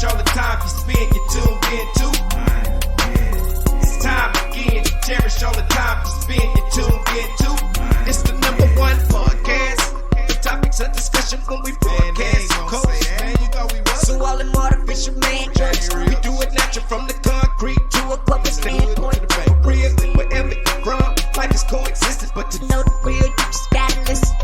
cherish all the time you spend, you tuned in too. It's time again to cherish all the time you spend, you tuned in too. It's the number one podcast. The topics of discussion when we broadcast. So all them artificial man jokes, we do it natural from the concrete to a public standpoint. Real, wherever you're from, life is coexistence, but to know the real, you just gotta listen.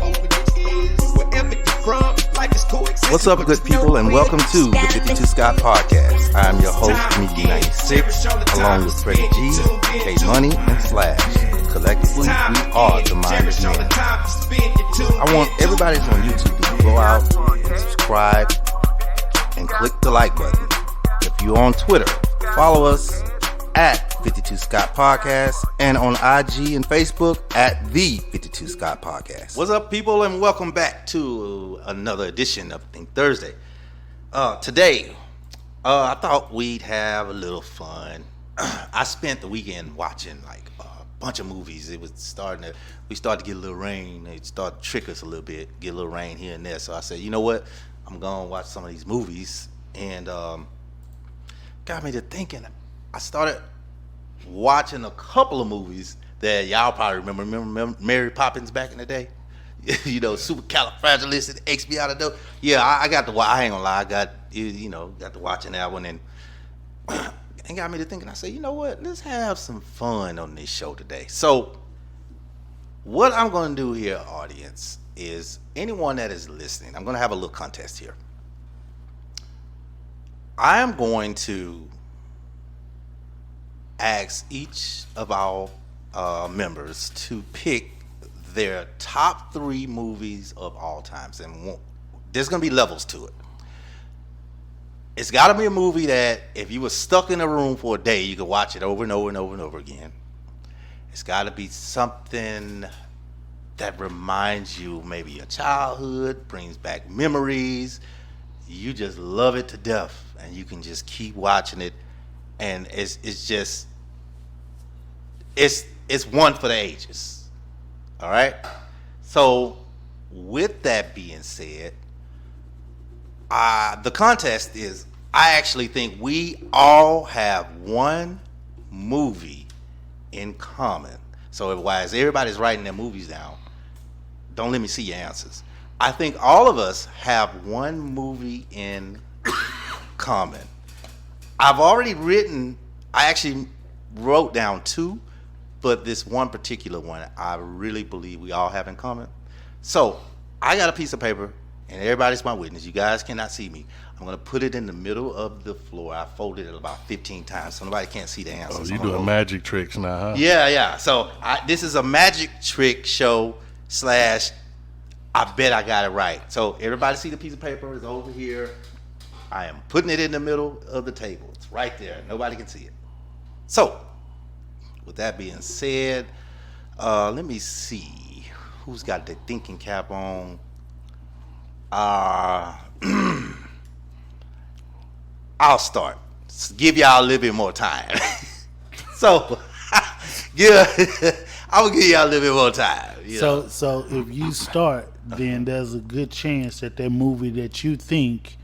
Wherever you're from, life is coexistence. What's up, good people, and welcome to the 52 Scott Podcast. I'm your host, Mickey 96, along with Freddie G, K Money, and Slash. Collectively, we are the Minded Men. I want everybody that's on YouTube to go out and subscribe and click the like button. If you're on Twitter, follow us at 52 Scott Podcast, and on IG and Facebook at the 52 Scott Podcast. What's up, people, and welcome back to another edition of Think Thursday. Today, I thought we'd have a little fun. I spent the weekend watching like a bunch of movies. We started to get a little rain. It started to trick us a little bit, get a little rain here and there. So I said, you know what? I'm going to watch some of these movies, and got me to thinking. I started watching a couple of movies that y'all probably remember. Remember Mary Poppins back in the day? You know, supercalifragilisticexpialidocious. Yeah, I got to watch. I ain't gonna lie, I got to watching that one, and got me to thinking. I said, you know what? Let's have some fun on this show today. So, what I'm gonna do here, audience, is anyone that is listening, I'm gonna have a little contest here. I am going to ask each of our members to pick their top 3 movies of all times, and there's gonna be levels to it. It's got to be a movie that if you were stuck in a room for a day, you could watch it over and over and over and over again. It's got to be something that reminds you maybe your childhood, brings back memories. You just love it to death, and you can just keep watching it, and it's one for the ages. All right. So, with that being said, the contest is, I actually think we all have one movie in common. So as everybody's writing their movies down, don't let me see your answers. I think all of us have one movie in common. I actually wrote down 2, but this one particular one I really believe we all have in common. So I got a piece of paper, and everybody's my witness. You guys cannot see me. I'm going to put it in the middle of the floor. I folded it about 15 times so nobody can't see the answers. Oh, you doing magic tricks now, huh? Yeah. So this is a magic trick show / I bet I got it right. So everybody see the piece of paper is over here. I am putting it in the middle of the table. It's right there. Nobody can see it. So with that being said, let me see. Who's got the thinking cap on? I'll start. Give y'all a little bit more time. So, yeah, I'm gonna give y'all a little bit more time. So if you start, then there's a good chance that movie that you think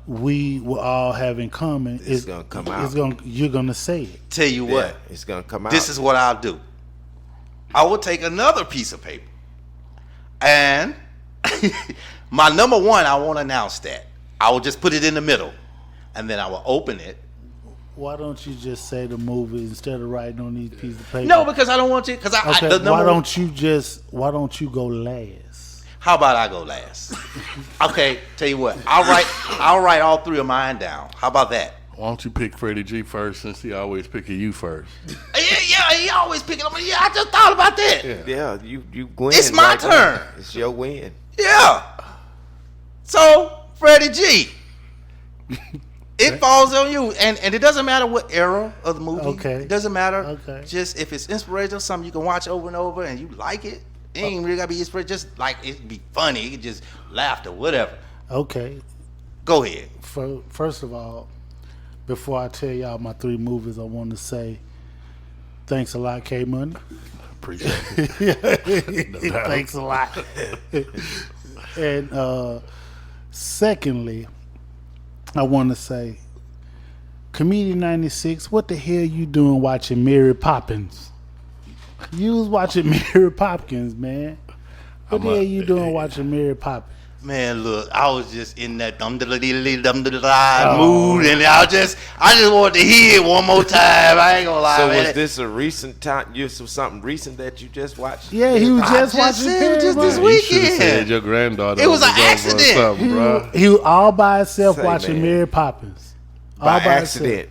we will all have in common is gonna come out. You're gonna say it. Tell you what, it's gonna come out. This is what I'll do. I will take another piece of paper, and my number 1, I won't announce that. I will just put it in the middle, and then I will open it. Why don't you just say the movie instead of writing on these pieces of paper? No, because I don't want you. Because why don't you go last? How about I go last? Okay, tell you what. I'll write all 3 of mine down. How about that? Why don't you pick Freddie G first, since he always picking you first? Yeah, he always picking up. Yeah, I just thought about that. Yeah, you win. It's my turn. Now. It's your win. Yeah. So, Freddie G, it falls on you, and it doesn't matter what era of the movie. Okay. It doesn't matter. Okay. Just if it's inspirational, something you can watch over and over, and you like it. It ain't really gotta be inspirational. Just like it be funny, you can just laugh or whatever. Okay. Go ahead. First of all, before I tell y'all my 3 movies, I want to say thanks a lot, K Money. Appreciate it. No doubt. Thanks a lot. And secondly, I want to say, Comedian 96, what the hell you doing watching Mary Poppins? You was watching Mary Poppins, man. What the hell you doing watching Mary Poppins? Man, look, I was just in that mood, and I just wanted to hear it one more time. I ain't gonna lie. So man. was this a recent time? Something recent that you just watched? Yeah, he was just watching said just this Mary You should have weekend. said your granddaughter. It was an over or accident. something, bro. He was all by himself Say, watching man. Mary Poppins. All By himself. accident.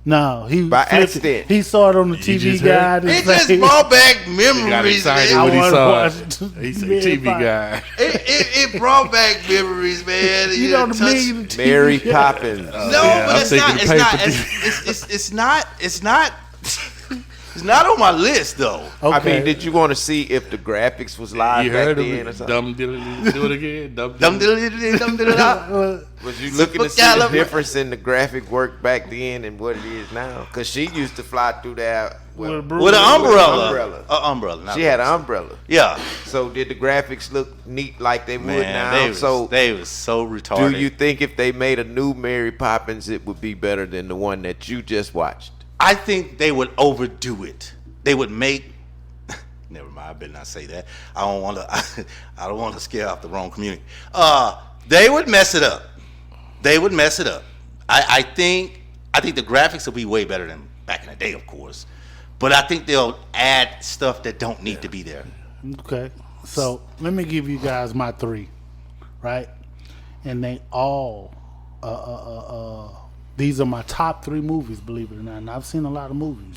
No, he By flipped it. accident. He saw it on the TV just guide. It just brought back memories. Got excited man. when he wanna saw watch it. He's a Mary TV Poppins. guy. It brought back memories, man. You know the million TV Mary guide. Poppins. No, Yeah, but I'm it's thinking not. the It's not. paper It's not. It's not on my list though. Okay. I mean, did you want to see if the graphics was live You back heard then or him? something? Dumb diddly, do it again. Dumb Dum diddly. dum dum dum. Was you looking to see the difference in the graphic work back then and what it is now? Because she used to fly through there With a with, broom. With an umbrella. umbrella. Umbrella. not she had an a- umbrella. Yeah. So did the graphics look neat like they would Man, now? they was so retarded. Do you think if they made a new Mary Poppins, it would be better than the one that you just watched? I think they would overdo it. They would make. Never mind. I better not say that. I don't want to. I don't want to scare off the wrong community. They would mess it up. They would mess it up. I think the graphics will be way better than back in the day, of course. But I think they'll add stuff that don't need to be there. Okay, so let me give you guys my three, right? And they all, these are my top three movies, believe it or not. And I've seen a lot of movies,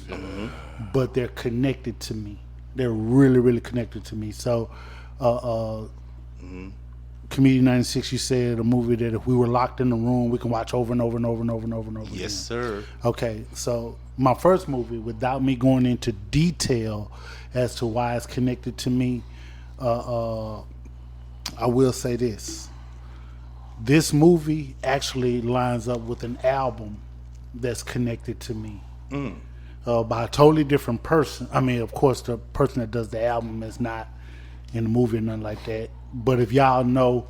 but they're connected to me. They're really, really connected to me. So, Comedian 96, you said a movie that if we were locked in the room, we can watch over and over and over and over and over and over. Yes, again. sir. Okay, so my first movie, without me going into detail as to why it's connected to me, I will say this. This movie actually lines up with an album that's connected to me. By a totally different person. I mean, of course, the person that does the album is not in the movie or nothing like that. But if y'all know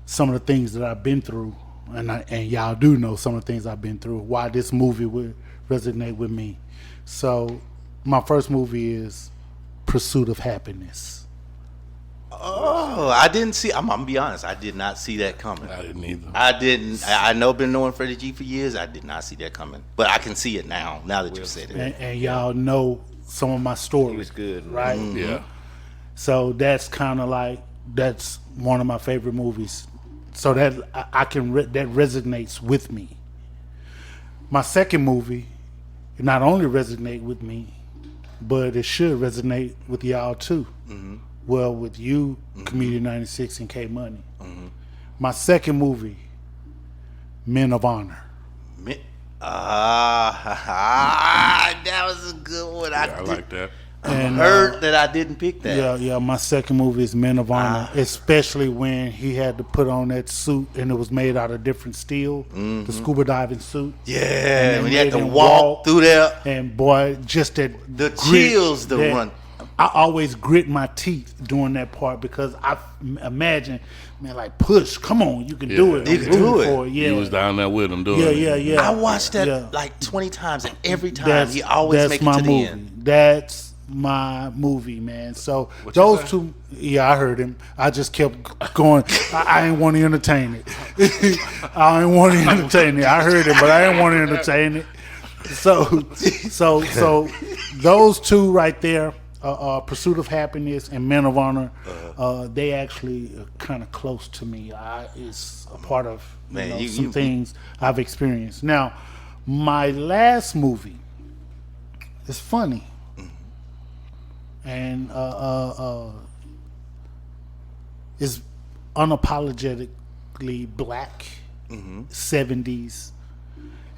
some of the things that I've been through, and y'all do know some of the things I've been through, why this movie would resonate with me. So my first movie is Pursuit of Happiness. Oh, I didn't see. I'm gonna be honest. I did not see that coming. I didn't either. I didn't. I know, been knowing Freddie G for years. I did not see that coming, but I can see it now. Now that you said it, And y'all know some of my stories. He was good. Right? Yeah. So that's kind of like, that's one of my favorite movies. So that I can that resonates with me. My second movie, it not only resonate with me, but it should resonate with y'all too. Well, with you, Comedian 96 and K Money. My second movie, Men of Honor. That was a good one. I like that. And Heard that I didn't pick that. yeah, my second movie is Men of Honor, especially when he had to put on that suit and it was made out of different steel, the scuba diving suit. Yeah, And when you had made to him walk through there, And boy, just that the grit, chills to that- run. I always grit my teeth doing that part because I imagine, man, like push, come on, you can do it. You I'm can do rooting it. for Yeah, He was down there with him doing it. yeah. I watched that Yeah. like 20 times, and every time he always that's make it my to movie. the end. That's my movie, man. So you those say? two, yeah, I heard him. I just kept going. I didn't want to entertain it. I didn't want to entertain it. I heard it, but I didn't want to entertain it. So those two right there, Pursuit of Happiness and Men of Honor, they actually are kind of close to me. It's a part of Man, some things I've experienced. Now, my last movie is funny. And is unapologetically black, 70s,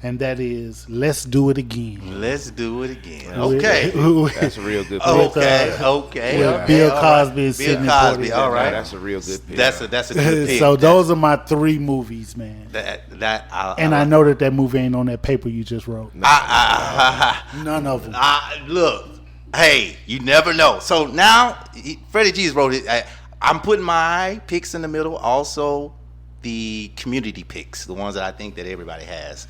and that is Let's Do It Again. Let's do it again. With- Okay. That's a real good pick. Okay. with Okay. Bill all Cosby and Bill Sidney Cosby. Poitier. All right. That's a real good pick. That's a good pick. So those are my three movies, man. I I know that movie ain't on that paper you just wrote. None of them. Look, hey, you never know. So now, Freddie G's wrote it. I'm putting my picks in the middle. Also, the community picks, the ones that I think that everybody has.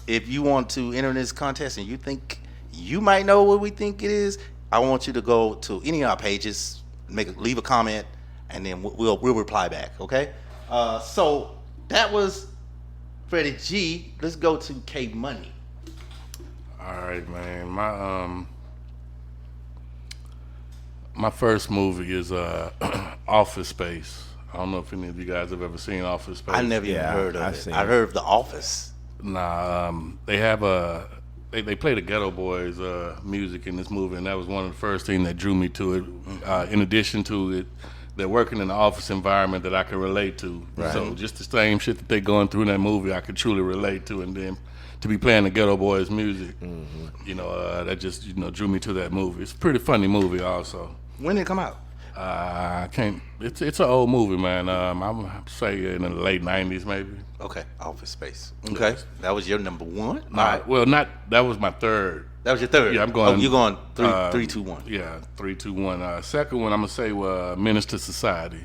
If you want to enter this contest and you think you might know what we think it is, I want you to go to any of our pages, leave a comment, and then we'll reply back. Okay? So that was Freddie G. Let's go to K Money. All right, man. My first movie is Office Space. I don't know if any of you guys have ever seen Office Space. I never even heard of it. I heard of The Office. Nah, they have they play the Ghetto Boys music in this movie, and that was one of the first things that drew me to it. In addition to it, they're working in an office environment that I can relate to. Right. So just the same shit that they're going through in that movie, I could truly relate to, and then to be playing the Ghetto Boys music, that just drew me to that movie. It's a pretty funny movie, also. When did it come out? I can't. It's an old movie, man. I would say in the late '90s, maybe. Okay, Office Space. Okay, that was your number one. All right. Well, that was my third. That was your third. Yeah, I'm going. Oh, you're going 3, 2, 1. Yeah, 3, 2, 1. Second one, I'm gonna say Minister Society.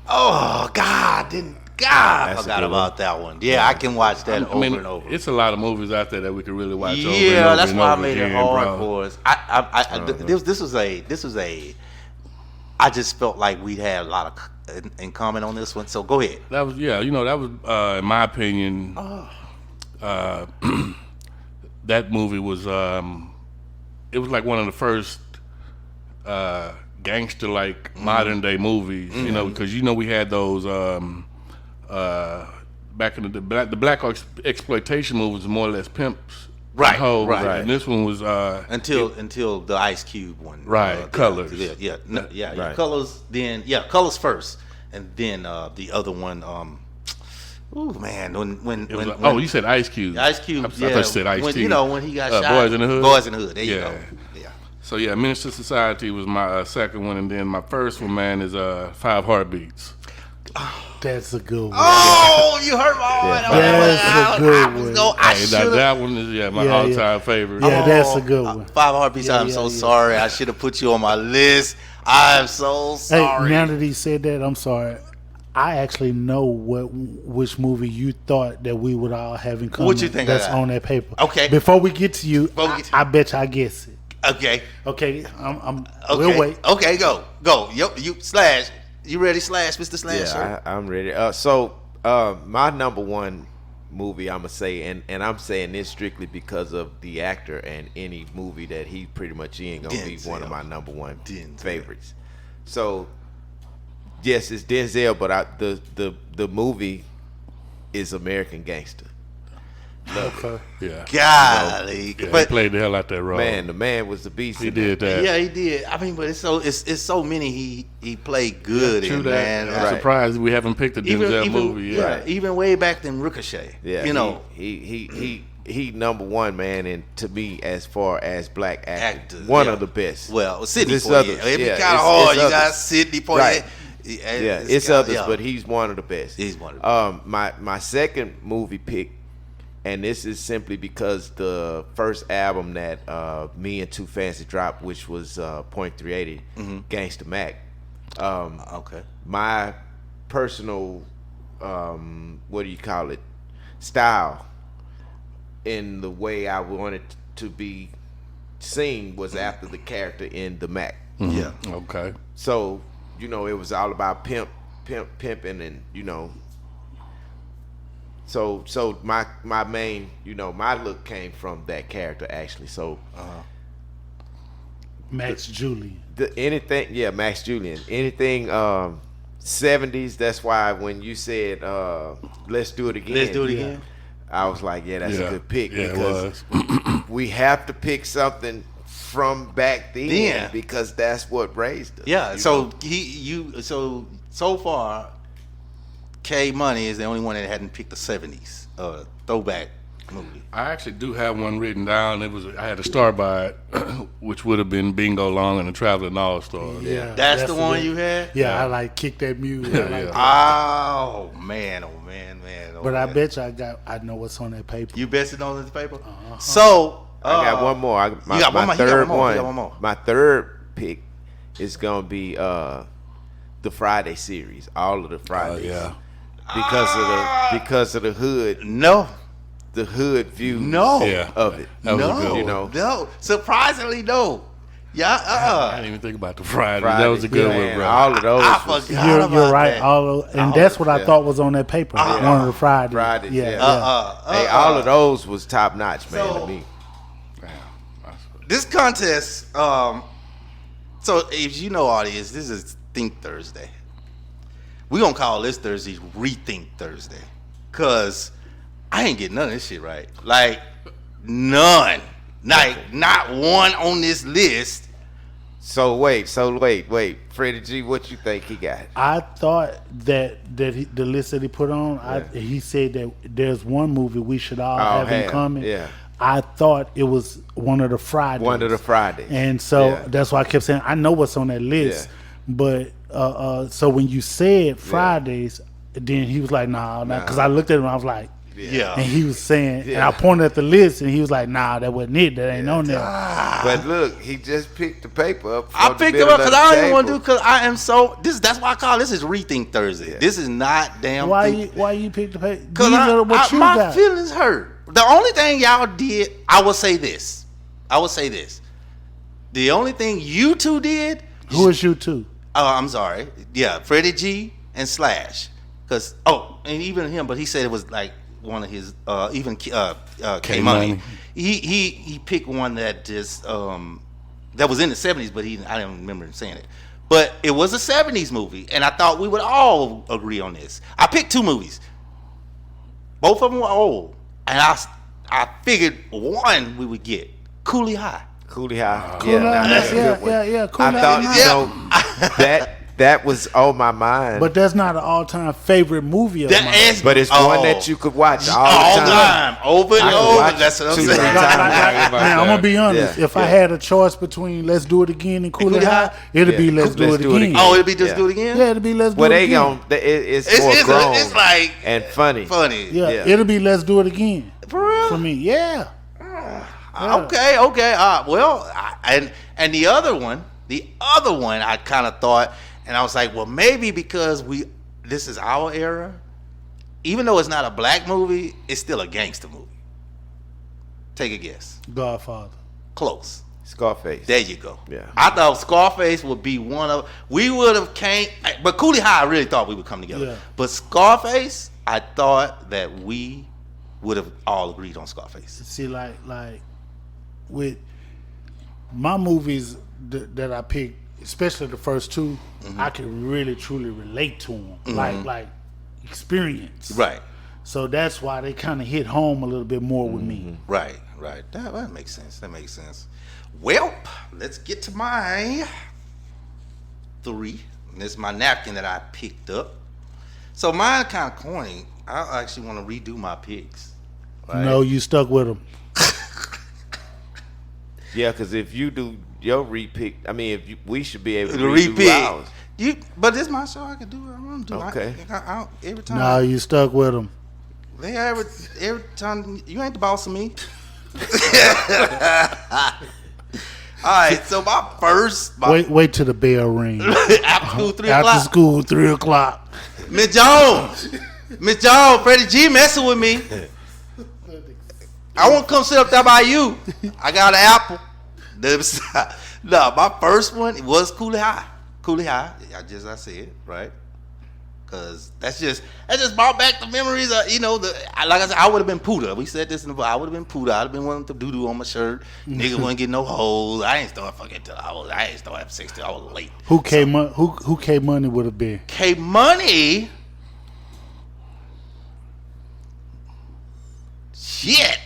Oh God, I forgot about that one. Yeah, I can watch that over and over. It's a lot of movies out there that we could really watch. Yeah, over and over that's and why I over made again, it hard bro. for us. This was a. I just felt like we had a lot of in common on this one. So go ahead. That was in my opinion. That movie was it was like one of the first gangster like modern day movies, because we had those back in the black exploitation movies were more or less pimps. Right. And this one was until the Ice Cube one. Right. Colors. Yeah. Colors. Then Colors first, and then the other one. Oh man, when you said Ice Cube. Ice Cube. I thought you said Ice Cube. When he got shot. Boys in the Hood. Boys in the Hood. There you go. Yeah. So Minister Society was my second one, and then my first one, man, is 5 Heartbeats. That's a good one. Oh, you hurt my heart. That's a good one. That one is my all-time favorite. Yeah, that's a good one. 5 Heartbeats. I'm so sorry. I should have put you on my list. I'm so sorry. Hey, now that he said that, I'm sorry. I actually know which movie you thought that we would all have in common. What you think? That's on that paper. Okay. Before we get to you, I bet you I guess it. Okay. Okay. Okay. We'll wait. Okay. Go. You Slash. You ready, Slash? Mr. Slash? Yeah, I'm ready. So my number one movie, I'm gonna say, and I'm saying this strictly because of the actor, and any movie that he pretty much in gonna be one of my number one favorites. So yes, it's Denzel, but the movie is American Gangster. Okay. Yeah. Golly. He played the hell out that role. Man, the man was the beast. He did that. Yeah, he did. I mean, but it's so many he played good in, man. I'm surprised we haven't picked a Denzel movie yet. Yeah, even way back than Ricochet. Yeah, he number one, man, and to me, as far as black actors, one of the best. Well, Sidney It's Poitier. others. It'd be Yeah, kind of it's hard. You others. got Sidney Poitier. Right. Yeah, It's others, but he's one of the best. He's one of the best. My second movie pick, and this is simply because the first album that me and Too Fancy dropped, which was .380, Gangsta Mac. Okay. My personal, style in the way I wanted to be seen was after the character in the Mac. Yeah. Okay. So, it was all about pimping, and So my main, my look came from that character actually. So Max Julian. Max Julian. Anything 70s. That's why when you said let's do it again. I was like, that's a good pick because we have to pick something from back then because that's what raised us. Yeah. So so far, K Money is the only one that hadn't picked the 70s throwback movie. I actually do have one written down. I had to start by it, which would have been Bingo Long and the Traveling All-Stars. Yeah, that's the one you had. Yeah, I like kick that music. Oh man. But I bet you I know what's on that paper. You bet it on the paper. So I got one more. You got one more. My third pick is gonna be the Friday series. All of the Fridays. because of the hood. No. The hood view No. Yeah. of it. That was a No. good one. You know. No. Surprisingly, no. Yeah. I didn't even think about the Friday. Friday. That was a good Man, one, bro. all of those. I was- forgot You're about right. that. And that's what I yeah. thought was on that paper. One of the Fridays. Fridays, yeah. Uh-uh. all of those was top notch, man, So- to me. This contest, so if you know, audience, this is Think Thursday. We're going to call this Thursday Rethink Thursday. Because I ain't getting none of this shit right. Like, none. Like, not one on this list. So wait. Freddie G, what you think he got? I thought that the list that he put on, he said that there's one movie we should all have in common. Yeah. I thought it was one of the Fridays. One of the Fridays. And so Yeah. that's why I kept saying I know what's on that list. Yeah. But so when you said Fridays, then he was like, nah, because I looked at him, I was like, Yeah. and he was saying, and Yeah. I pointed at the list, and he was like, nah, that wasn't it. That ain't on there. But look, he just picked the paper up. I from the picked it middle up of because the I didn't want to table. do because I am so that's why I call this is Rethink Thursday. Yeah. This is not damn Why think- you picked the paper? These Cause are what you my got. feelings hurt. The only thing y'all did, I will say this. The only thing you two did. Who is you two? Oh, I'm sorry. Yeah, Freddie G and Slash. Cause and even him, but he said it was like one of his even K Money. Money. He picked one that just that was in the 70s, but I don't remember him saying it. But it was a 70s movie, and I thought we would all agree on this. I picked two movies. Both of them were old, and I figured one we would get Coolie High. Coolie High. Cool now that's a good one. Cool I thought Yeah. so. That was on my mind. But that's not an all-time favorite movie of mine. But it's one that you could watch all the time. over and I could over. watch That's what I'm 2-3 saying. times. Now I'm gonna be honest. Yeah, If I had a choice between Let's Do It Again and Cool It Cool It High, High? it'd be Let's Do It Again. Oh, it'd be just Yeah. do it again. Yeah, it'd be Let's Do Well, It they Again. it's more grown It's like and funny. funny. Yeah, Yeah. it'll be Let's Do It Again For real? for me. Yeah. Okay. And the other one, I kind of thought, and I was like, well, maybe because this is our era. Even though it's not a black movie, it's still a gangster movie. Take a guess. Godfather. Close. Scarface. There you go. Yeah. I thought Scarface would be one of. We would have came, but Coolie High, I really thought we would come together. Yeah. But Scarface, I thought that we would have all agreed on Scarface. See, like with my movies that I picked, especially the first two, I can really truly relate to them, like experience. Right. So that's why they kind of hit home a little bit more with me. Right. That makes sense. Well, let's get to my 3. And this is my napkin that I picked up. So mine kind of corny. I actually want to redo my picks. Right? No, you stuck with them. Yeah, because if you do your repick, we should be able to The redo repeat. ours. But this is my show. I can do what I want to do. Okay. I every time. No, you stuck with them. They every time you ain't the boss of me. All right, so my first Wait till the bell rings. after school 3 After o'clock. school, 3 o'clock. Miss Jones, Freddie G messing with me. I won't come sit up there by you. I got an apple. No, my first one was Coolie High. I said, right? Cause that's just brought back the memories of, like I said, I would have been Pooter. We said this in the I would have been Pooter. I'd have been wanting to doo-doo on my shirt. Nigga wouldn't get no holes. I ain't start fucking till I ain't start having sex till I was late. Who K Money would have been? K Money. Shit.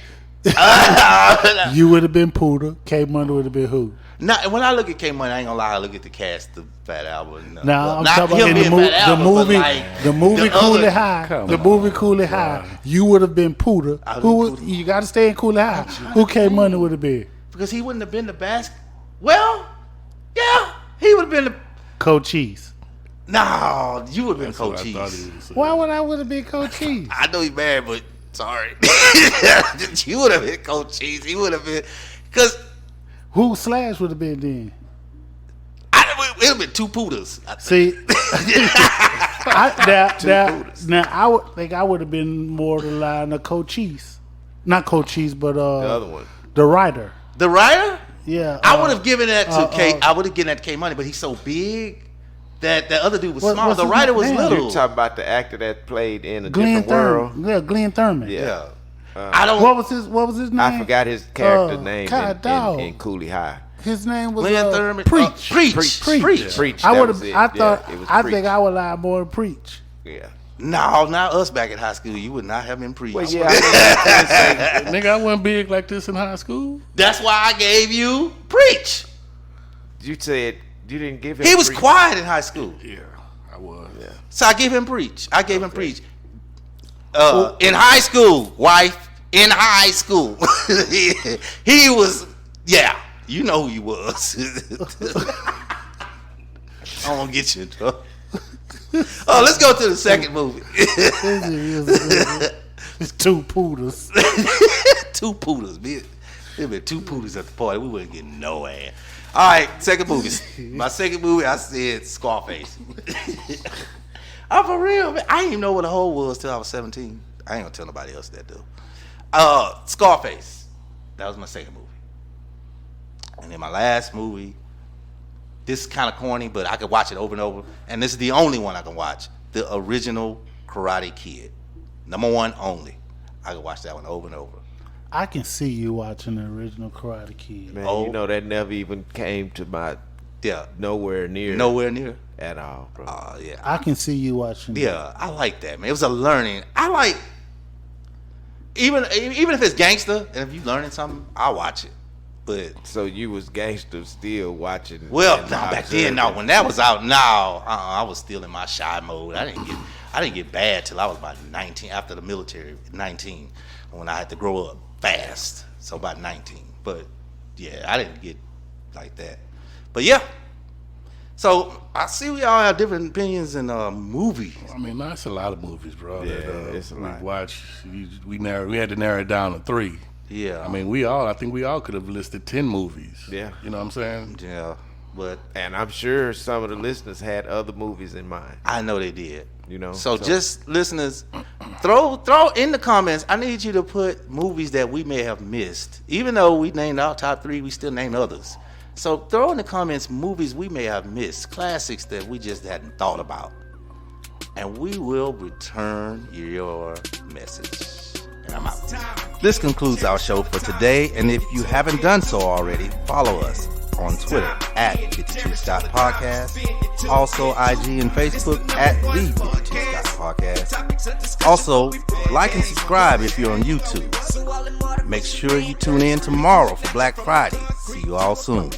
You would have been Pooter. K Money would have been who? Now, when I look at K Money, I ain't gonna lie. I look at the cast of Fat Albert. Now I'm not talking him about in being Fat Albert, but like the movie the Cooley other- High. Come The on, movie Cooley High. You would have been Pooter. I would've Who been would, Pooter. you got to stay in Cooley High? Who K Money would have been? because he wouldn't have been the best. Well, yeah, he would have been the. Coach Cheese. No, you would have been That's what Coach I thought Cheese. he was saying. Why would I would have been Coach Cheese? I know he's married, but sorry, you would have been Coach Cheese. He would have been because Who Slash would have been then? it would have been two poodles. See, Now I would think I would have been more the line of Cochise, not Cochise, but The other one. the writer. The writer? Yeah, I would have given that to K. I would have given that to K Money, but he's so big that the other dude was small. what's The his writer name? was Damn. little. You talking about the actor that played in a Glenn different world? Thurman. Yeah, Glenn Thurman. Yeah. I don't. What was his name? I forgot his character name God, dog. in Cooley High. His name was Glenn Thurman. Preach. Preach. Preach. I that would was have. it. I thought. Yeah, it was I Preach. think I would lie more than Preach. Yeah. No, not us back in high school. You would not have been preached. Well, yeah. I mean, Nigga, I wasn't big like this in high school. That's why I gave you Preach. you said you didn't give him. He was Preach. quiet in high school. Yeah, I was. Yeah. So I gave him Preach. In high school, wife. In high school. he was, yeah. You know who he was. I won't get you in trouble. Oh, let's go to the second movie. It's two poodles. Two poodles, man. There been two poodles at the party. We wouldn't get no ass. All right, second movie. My second movie, I said Scarface. I'm for real, man. I didn't even know what a hoe was till I was 17. I ain't gonna tell nobody else that though. Scarface. That was my second movie. And then my last movie, this is kind of corny, but I could watch it over and over. And this is the only one I can watch. The original Karate Kid. Number one only. I could watch that one over and over. I can see you watching the original Karate Kid. Man, Oh. you know that never even came to my Yeah. nowhere near at all, bro. Yeah. I can see you watching. Yeah, I like that, man. It was a learning. I like even if it's gangster and if you learning something, I'll watch it. But So you was gangster still watching. well, and no, back observing. then, no. When that was out, now I was still in my shy mode. I didn't get bad till I was about 19. After the military, 19, when I had to grow up fast. So about 19. But yeah, I didn't get like that. But yeah. So I see we all have different opinions in movies. I mean, that's a lot of movies, bro. Yeah, that, it's a we've lot. watched. We had to narrow it down to 3. Yeah. I mean, I think we all could have listed 10 movies. Yeah. You know what I'm saying? Yeah. But And I'm sure some of the listeners had other movies in mind. I know they did. You know. So just listeners, throw in the comments. I need you to put movies that we may have missed. Even though we named our top 3, we still named others. So throw in the comments movies we may have missed, classics that we just hadn't thought about. And we will return your message. And I'm out. This concludes our show for today. And if you haven't done so already, follow us on Twitter at 52 Scott Podcast. Also IG and Facebook at the 52 Scott Podcast. Also, like and subscribe if you're on YouTube. Make sure you tune in tomorrow for Black Friday. See you all soon.